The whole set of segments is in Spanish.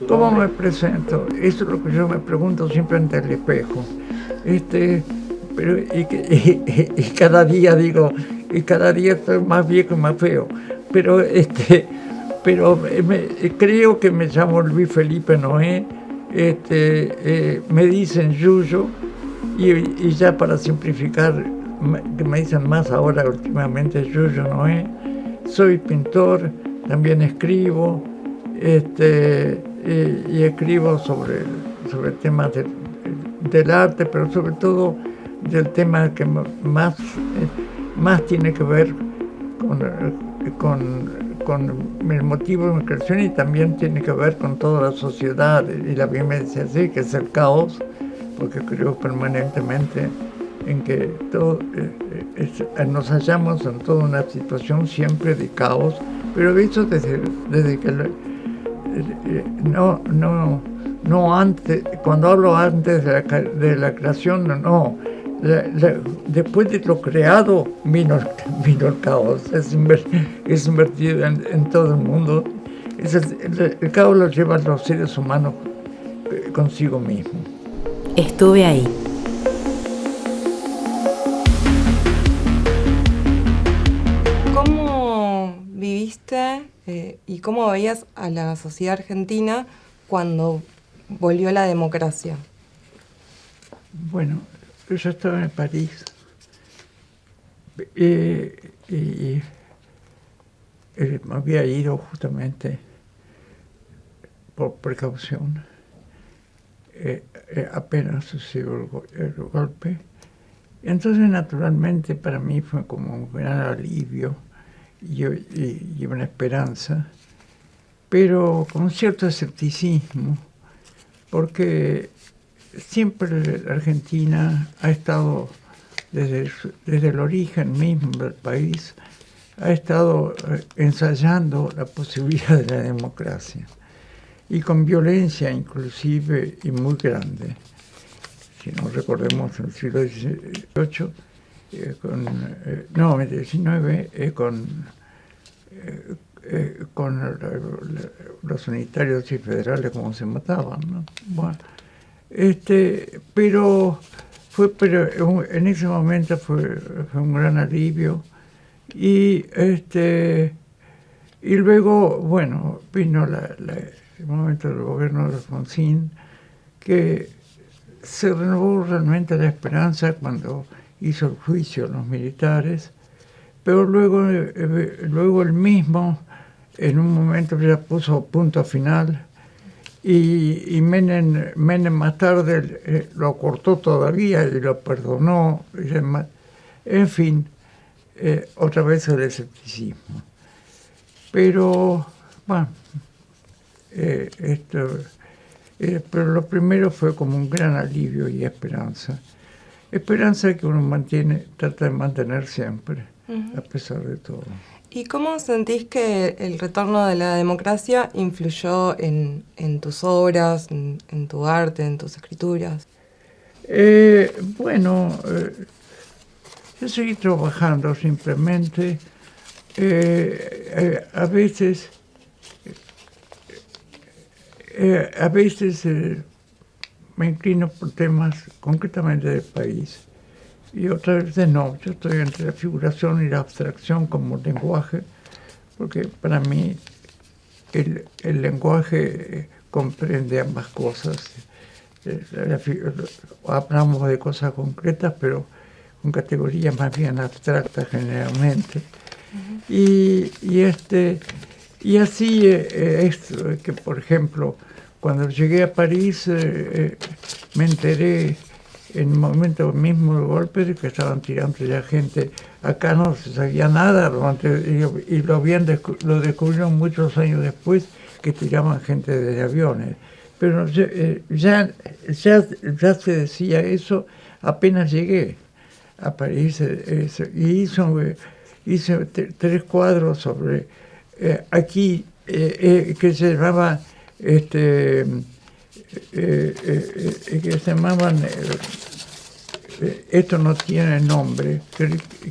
¿Cómo me presento? Eso es lo que yo me pregunto siempre ante el espejo. Pero y cada día digo, y cada día estoy más viejo y más feo. Pero creo que me llamo Luis Felipe Noé. Me dicen Yuyo y ya para simplificar, que me dicen más ahora últimamente Yuyo Noé. Soy pintor, también escribo. Y escribo sobre temas del arte, pero sobre todo del tema que más tiene que ver con el motivo de mi creación y también tiene que ver con toda la sociedad y la vivencia así, que es el caos, porque creo permanentemente en que nos hallamos en toda una situación siempre de caos, pero eso desde que no antes, cuando hablo antes de la creación, no. Después de lo creado vino el caos, es invertido en todo el mundo. El caos lo llevan los seres humanos consigo mismo. Estuve ahí. ¿Cómo viviste y cómo veías a la sociedad argentina cuando volvió la democracia? Bueno, yo estaba en París y me había ido justamente por precaución. Apenas sucedió el golpe. Entonces, naturalmente, para mí fue como un gran alivio y una esperanza, pero con cierto escepticismo, porque siempre la Argentina ha estado, desde el origen mismo del país, ha estado ensayando la posibilidad de la democracia, y con violencia inclusive y muy grande. Si no recordemos en el siglo XVIII, con los unitarios y federales como se mataban, ¿no? Bueno, pero en ese momento fue un gran alivio y luego, bueno, vino el momento del gobierno de Alfonsín, que se renovó realmente la esperanza cuando hizo el juicio a los militares, pero luego él mismo en un momento ya puso punto final y Menem más tarde lo cortó todavía y lo perdonó y demás. En fin, otra vez el escepticismo. Pero, bueno, pero lo primero fue como un gran alivio y esperanza. Esperanza que uno trata de mantener siempre, a pesar de todo. ¿Y cómo sentís que el retorno de la democracia influyó en tus obras, en tu arte, en tus escrituras? Bueno, yo seguí trabajando simplemente. A veces me inclino por temas concretamente del país y otras veces no. Yo estoy entre la figuración y la abstracción como lenguaje, porque para mí el lenguaje comprende ambas cosas. Hablamos de cosas concretas, pero con categorías más bien abstractas generalmente. Uh-huh. Y así es que, por ejemplo, cuando llegué a París, me enteré en el momento mismo del golpe de que estaban tirando ya gente. Acá no se sabía nada, y lo descubrieron muchos años después, que tiraban gente desde aviones. Pero ya se decía eso apenas llegué a París. Y hice 3 cuadros sobre aquí que se llamaban esto no tiene nombre,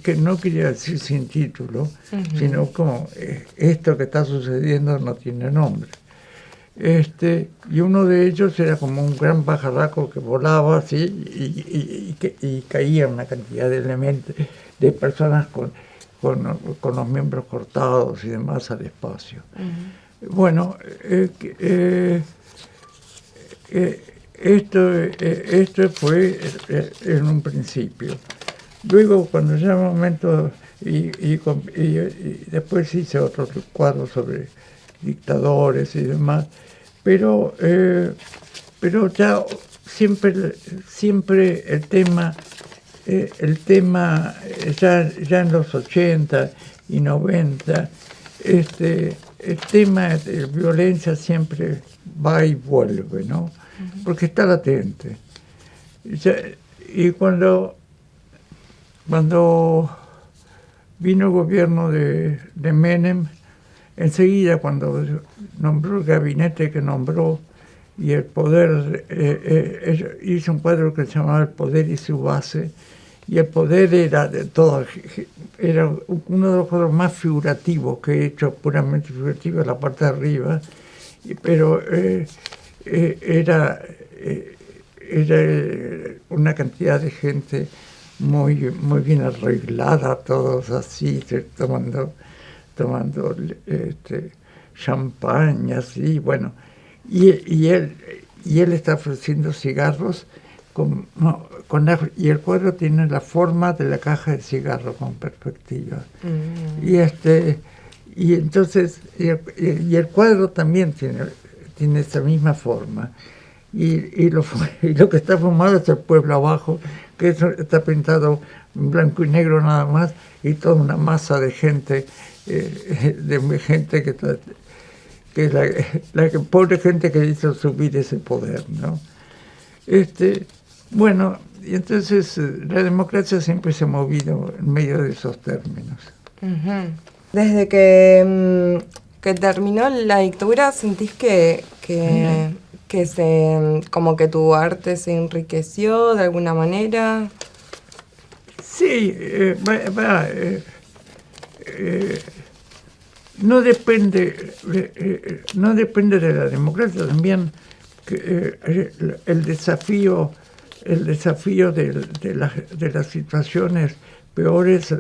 que no quería decir sin título, uh-huh, sino como esto que está sucediendo no tiene nombre. Y uno de ellos era como un gran pajarraco que volaba así y caía una cantidad de elementos, de personas con los miembros cortados y demás al espacio. Uh-huh. Bueno, esto fue en un principio. Luego, cuando ya un momento, y después hice otros cuadros sobre dictadores y demás, pero ya siempre el tema ya en los 80 y 90, el tema de violencia siempre va y vuelve, ¿no? Uh-huh. Porque está latente. Y cuando vino el gobierno de Menem, enseguida cuando nombró el gabinete que nombró y el poder, hizo un cuadro que se llamaba El poder y su base, y el poder era uno de los cuadros más figurativos que he hecho, puramente figurativo, en la parte de arriba, pero era una cantidad de gente muy bien arreglada, todos así, tomando champaña, así, bueno, y él está ofreciendo cigarros y el cuadro tiene la forma de la caja de cigarros con perspectiva. Mm. Y entonces el cuadro también tiene esa misma forma. Y lo que está fumado es el pueblo abajo, que está pintado en blanco y negro nada más, y toda una masa de gente, que es la pobre gente que hizo subir ese poder, ¿no? Bueno, y entonces la democracia siempre se ha movido en medio de esos términos. Uh-huh. Desde que terminó la dictadura, ¿sentís que como que tu arte se enriqueció de alguna manera? Sí, no depende de la democracia, también el desafío de las situaciones peores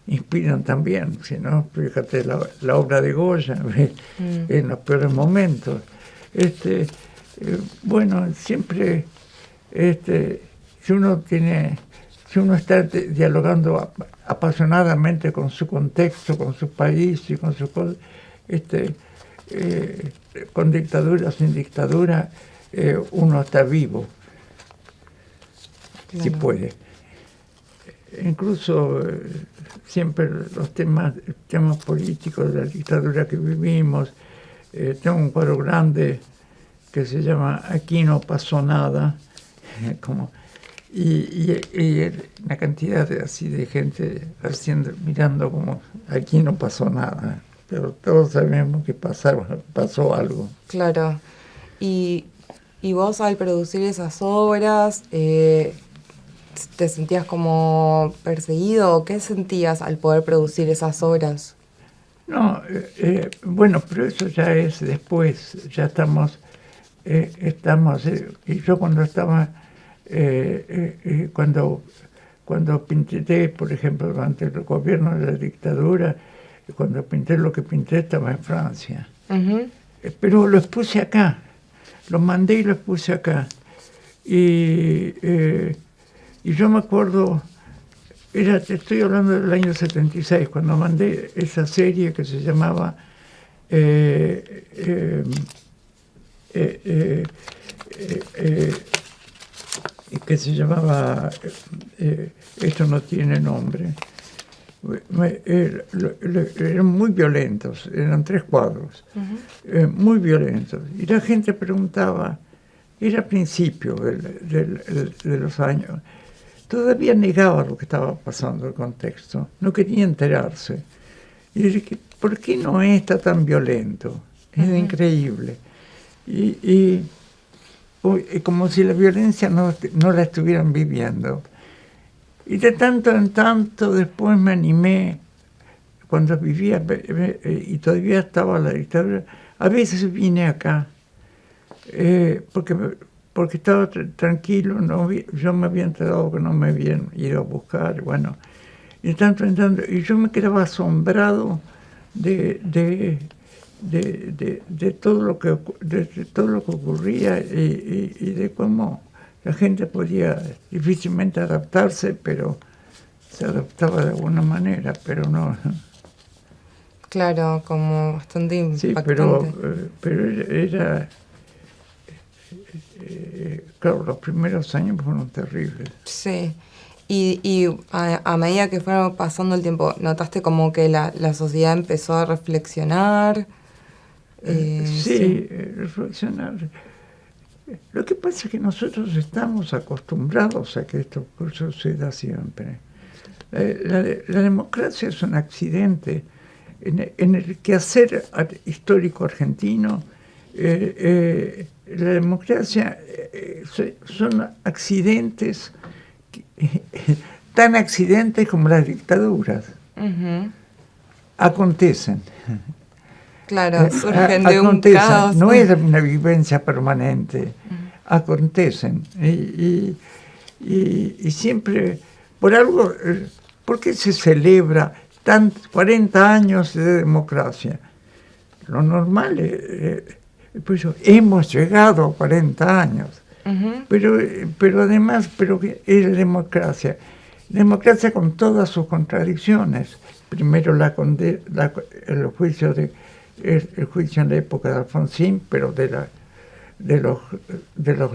inspiran también, si no, fíjate la obra de Goya en los peores momentos. Bueno, siempre si uno está dialogando apasionadamente con su contexto, con su país y con su cosas, con dictadura, sin dictadura, uno está vivo, claro. Si puede. Incluso siempre los temas políticos de la dictadura que vivimos. Tengo un cuadro grande que se llama Aquí no pasó nada, y una cantidad así de gente mirando como aquí no pasó nada, pero todos sabemos que pasó algo. Claro. Y vos al producir esas obras, ¿te sentías como perseguido? ¿Qué sentías al poder producir esas obras? No, bueno, pero eso ya es después, ya estamos, y yo cuando estaba, cuando pinté, por ejemplo, durante el gobierno de la dictadura, cuando pinté lo que pinté estaba en Francia. Uh-huh. Pero lo expuse acá, lo mandé y lo expuse acá. Y yo me acuerdo, te estoy hablando del año 76, cuando mandé esa serie que se llamaba Esto no tiene nombre. Eran muy violentos, eran 3 cuadros, uh-huh. Muy violentos. Y la gente preguntaba, era a principios de los años, todavía negaba lo que estaba pasando, el contexto, no quería enterarse. Y dije, ¿por qué no está tan violento? Es uh-huh. Increíble. Y como si la violencia no la estuvieran viviendo. Y de tanto en tanto después me animé, cuando vivía y todavía estaba la dictadura, A veces vine acá porque estaba tranquilo, yo me había enterado que no me habían ido a buscar, bueno, y tanto en tanto, y yo me quedaba asombrado de todo lo que ocurría y de cómo la gente podía difícilmente adaptarse, pero se adaptaba de alguna manera, pero no. Claro, como bastante Sí, impactante. pero era claro, los primeros años fueron terribles. Sí. Y a medida que fue pasando el tiempo, ¿notaste como que la sociedad empezó a reflexionar? Sí, reflexionar. Lo que pasa es que nosotros estamos acostumbrados a que esto suceda siempre. La democracia es un accidente en el quehacer histórico argentino. La democracia son accidentes tan accidentes como las dictaduras. Uh-huh. Acontecen. Claro, surgen de un Acontecen, caos. no es una vivencia permanente, acontecen. Y siempre, por algo, ¿por qué se celebra 40 años de democracia? Lo normal pues hemos llegado a 40 años, Uh-huh. pero además, ¿qué es democracia? Democracia con todas sus contradicciones. Primero el juicio en la época de Alfonsín, pero de los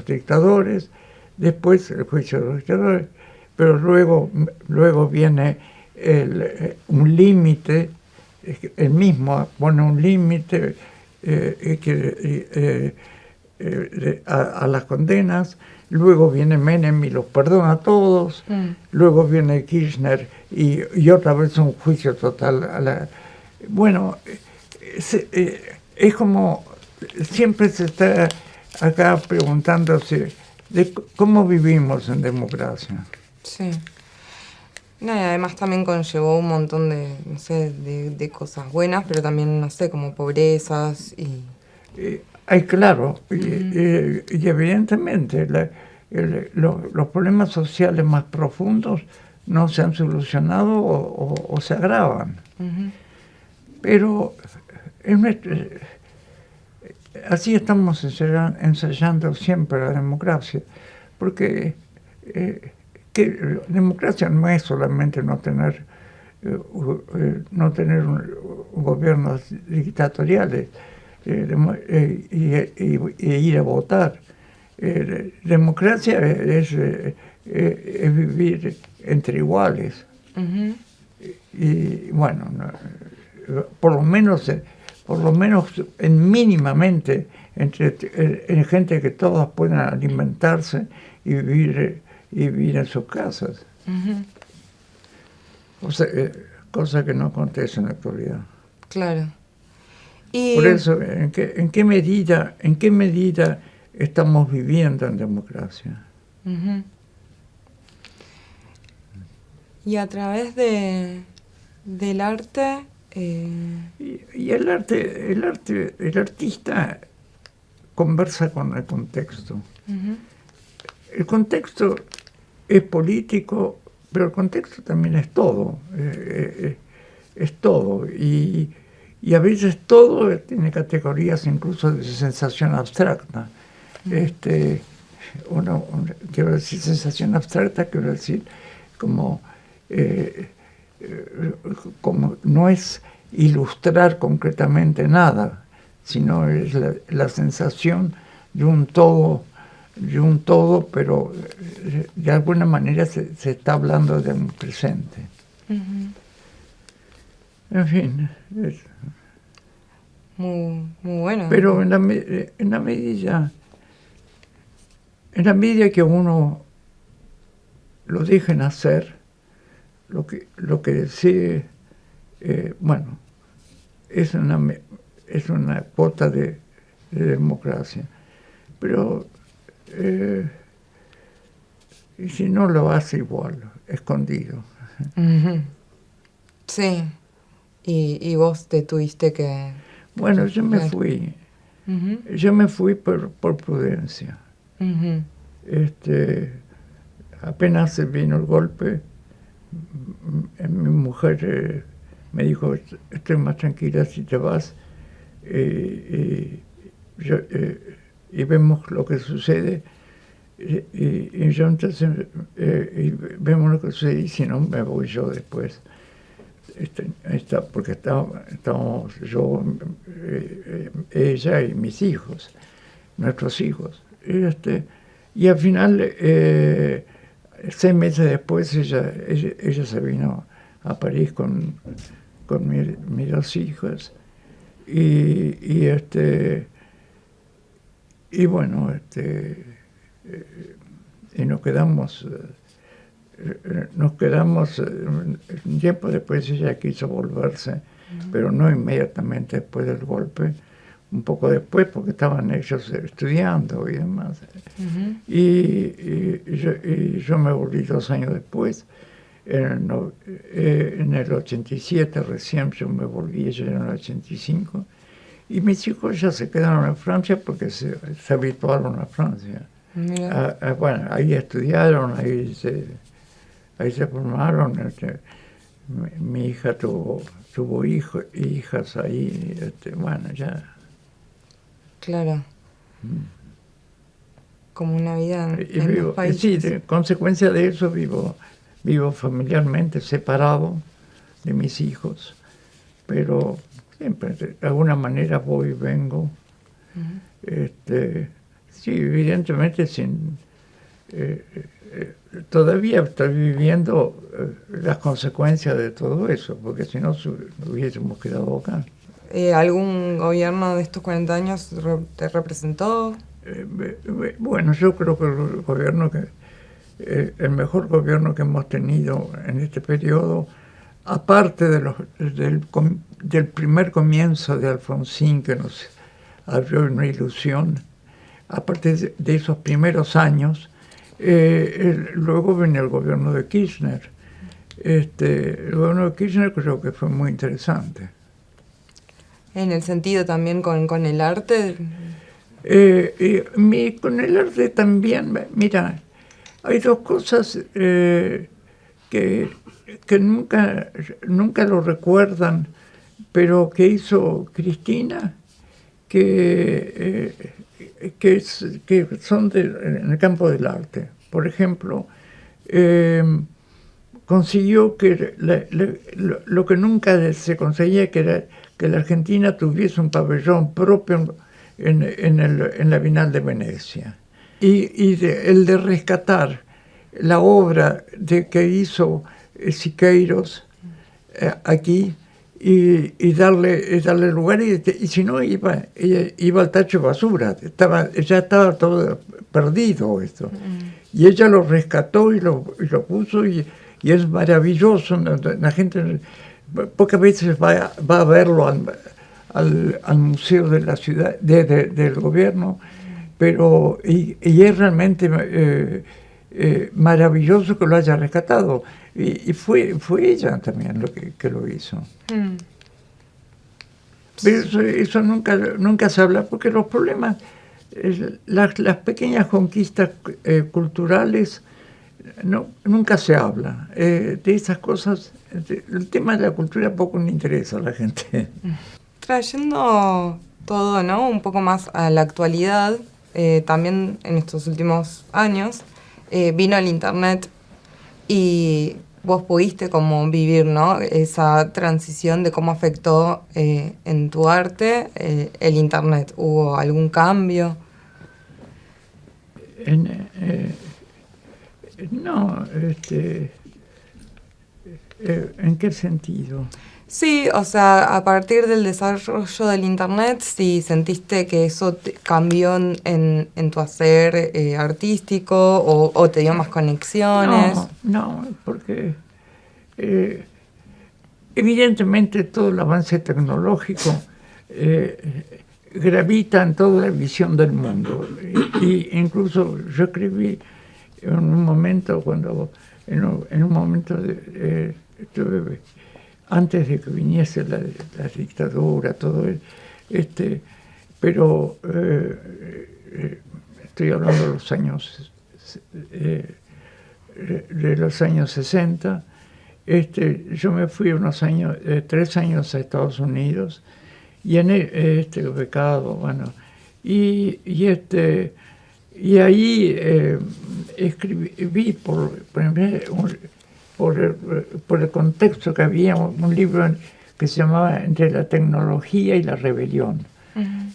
dictadores, después el juicio de los dictadores, pero luego viene un límite, él mismo pone un límite a las condenas, luego viene Menem y los perdona a todos, luego viene Kirchner y otra vez un juicio total bueno, es como siempre se está acá preguntándose de cómo vivimos en democracia. Sí. No, y además también conllevó un montón de, no sé, de cosas buenas, pero también, no sé, como pobrezas y... Claro, y evidentemente los problemas sociales más profundos no se han solucionado o se agravan. Uh-huh. Pero así estamos ensayando siempre la democracia, porque democracia no es solamente no tener gobiernos dictatoriales y ir a votar. Democracia es vivir entre iguales. Uh-huh. Y bueno, por lo menos mínimamente en gente que todas puedan alimentarse y vivir en sus casas. Uh-huh. Cosa que no acontece en la actualidad. Claro. Y... Por eso, ¿en qué medida estamos viviendo en democracia? Uh-huh. Y a través del arte... Y el artista conversa con el contexto. Uh-huh. El contexto es político, pero el contexto también es todo. Es todo. Y a veces todo tiene categorías incluso de sensación abstracta. Quiero decir sensación abstracta, quiero decir como no es ilustrar concretamente nada, sino es la sensación de un todo, pero de alguna manera se está hablando de un presente. Uh-huh. En fin. Muy, muy bueno. Pero en la medida que uno lo dejen hacer, lo que desee, bueno, es una cuota de democracia. Pero y si no lo hace igual, escondido. Uh-huh. Sí. Y vos te tuviste que... Bueno, yo me fui. Yo me fui por prudencia. Ujú. Apenas vino el golpe, mi mujer me dijo, estoy más tranquila si te vas, y vemos lo que sucede, y yo entonces y vemos lo que sucede, y si no me voy yo después. Porque estábamos yo, ella y mis hijos, nuestros hijos. Y al final, 6 meses después, ella se vino a París con mis 2 hijos. Y bueno, y nos quedamos un tiempo después. Ella quiso volverse, pero no inmediatamente después del golpe, un poco después, porque estaban ellos estudiando y demás. Y yo me volví 2 años después, en el 87 recién yo me volví, ella en el 85, y mis hijos ya se quedaron en Francia porque se habituaron a Francia. Bueno, ahí estudiaron, ahí se formaron. Mi hija tuvo hijas ahí, bueno, ya. Claro. Como una vida Y en los países. Sí, de consecuencia de eso vivo familiarmente separado de mis hijos, pero siempre de alguna manera voy y vengo. Sí, evidentemente todavía estoy viviendo las consecuencias de todo eso, porque si no hubiésemos quedado acá. ¿Algún gobierno de estos 40 años te representó? Bueno, yo creo que el mejor gobierno que hemos tenido en este periodo, aparte del primer comienzo de Alfonsín, que nos abrió una ilusión, aparte de esos primeros años, luego vino el gobierno de Kirchner. El gobierno de Kirchner creo que fue muy interesante. En el sentido también con el arte. Con el arte también, mira, hay 2 cosas que nunca lo recuerdan, pero que hizo Cristina, que son en el campo del arte. Por ejemplo, consiguió que lo que nunca se conseguía, que era que la Argentina tuviese un pabellón propio en la Bienal de Venecia. Y el de rescatar la obra que hizo Siqueiros aquí, y darle lugar, y si no iba al tacho de basura. Ya estaba todo perdido esto. Y ella lo rescató y lo puso, y es maravilloso. La gente pocas veces va a verlo al museo de la ciudad, del gobierno, pero y es realmente maravilloso que lo haya rescatado. Y fue ella también que lo hizo. Pero eso nunca se habla, porque los problemas, las pequeñas conquistas culturales, nunca se habla. De esas cosas, el tema de la cultura poco le interesa a la gente. Trayendo todo, ¿no?, un poco más a la actualidad, también en estos últimos años vino el internet, y vos pudiste como vivir, ¿no?, esa transición de cómo afectó en tu arte el internet. ¿Hubo algún cambio? No, ¿en qué sentido? Sí, o sea, a partir del desarrollo del internet, si sentiste que eso cambió en tu hacer artístico, o te dio más conexiones. No, porque evidentemente todo el avance tecnológico gravita en toda la visión del mundo. Y incluso yo escribí en un momento, antes de que viniese la dictadura, todo pero estoy hablando de los años 60. Yo me fui 3 años a Estados Unidos y becado, bueno, y ahí escribí por el contexto que había un libro que se llamaba Entre la tecnología y la rebelión,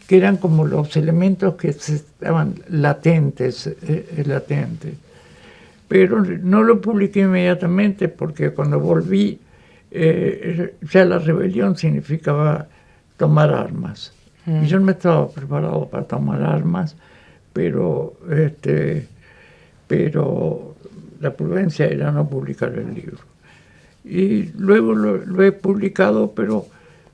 que eran como los elementos que estaban latentes. Pero no lo publiqué inmediatamente porque cuando volví ya la rebelión significaba tomar armas. Y yo no estaba preparado para tomar armas, pero la prudencia era no publicar el libro. Y luego lo he publicado, pero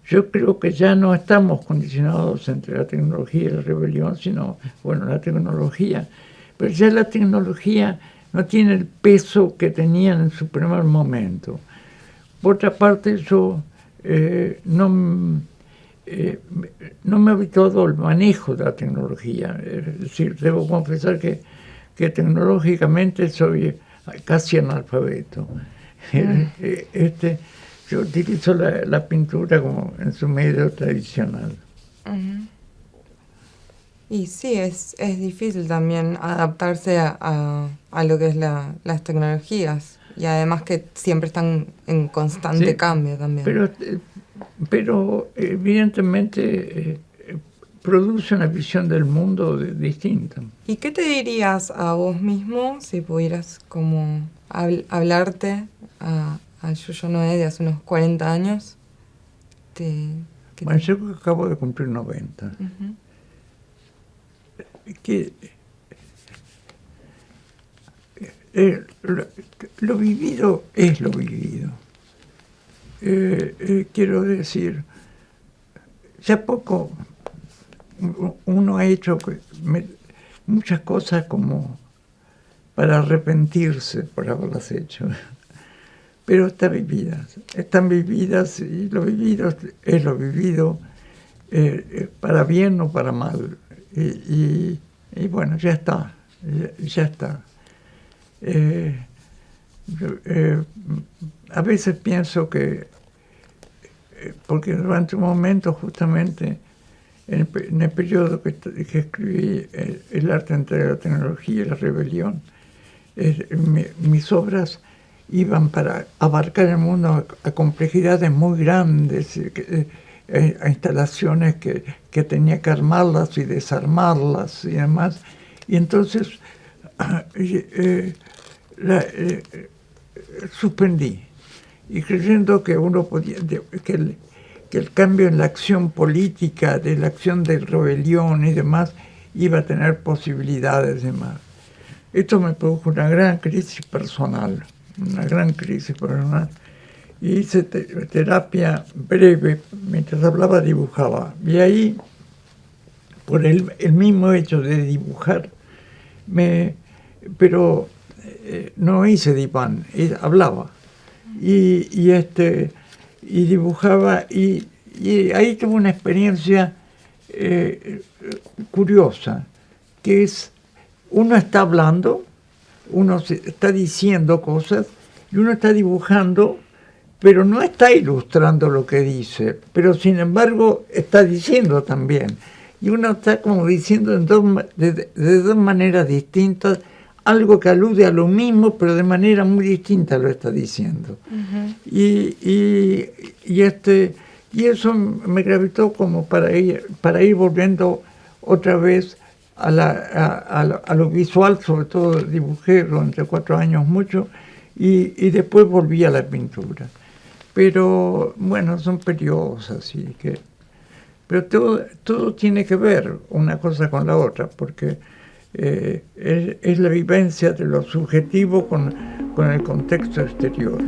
yo creo que ya no estamos condicionados entre la tecnología y la rebelión, sino, bueno, la tecnología. Pero ya la tecnología no tiene el peso que tenían en su primer momento. Por otra parte, yo no me he habituado al manejo de la tecnología. Es decir, debo confesar que tecnológicamente soy casi analfabeto. Yo utilizo la pintura como en su medio tradicional. Y sí, es difícil también adaptarse a lo que es las tecnologías. Y además que siempre están en constante cambio también. Pero evidentemente produce una visión del mundo distinta. ¿Y qué te dirías a vos mismo si pudieras como hablarte a Yuyo Noé de hace unos 40 años? Bueno, yo acabo de cumplir 90. Que lo vivido es lo vivido. Quiero decir, ya poco uno ha hecho muchas cosas como para arrepentirse por haberlas hecho, pero están vividas y lo vivido es lo vivido, para bien o para mal. Y bueno, ya está. A veces pienso que, porque durante un momento justamente en el periodo que escribí El arte entre la tecnología y la rebelión, mis obras iban para abarcar el mundo a complejidades muy grandes, a instalaciones que tenía que armarlas y desarmarlas y demás. Y entonces suspendí, y creyendo que uno podía, que el cambio en la acción política, de la acción de rebelión y demás, iba a tener posibilidades de más. Esto me produjo una gran crisis personal, y hice terapia breve, mientras hablaba dibujaba, y ahí, por el mismo hecho de dibujar, pero no hice diván, hablaba, y dibujaba, y ahí tuve una experiencia curiosa, que es, uno está hablando, uno está diciendo cosas, y uno está dibujando, pero no está ilustrando lo que dice, pero sin embargo está diciendo también. Y uno está como diciendo de dos maneras distintas, algo que alude a lo mismo, pero de manera muy distinta lo está diciendo. Y eso me gravitó como para ir volviendo otra vez a lo visual. Sobre todo dibujé durante 4 años mucho, y después volví a la pintura. Pero bueno, son periodos así que... Pero todo tiene que ver una cosa con la otra, porque es la vivencia de lo subjetivo con el contexto exterior.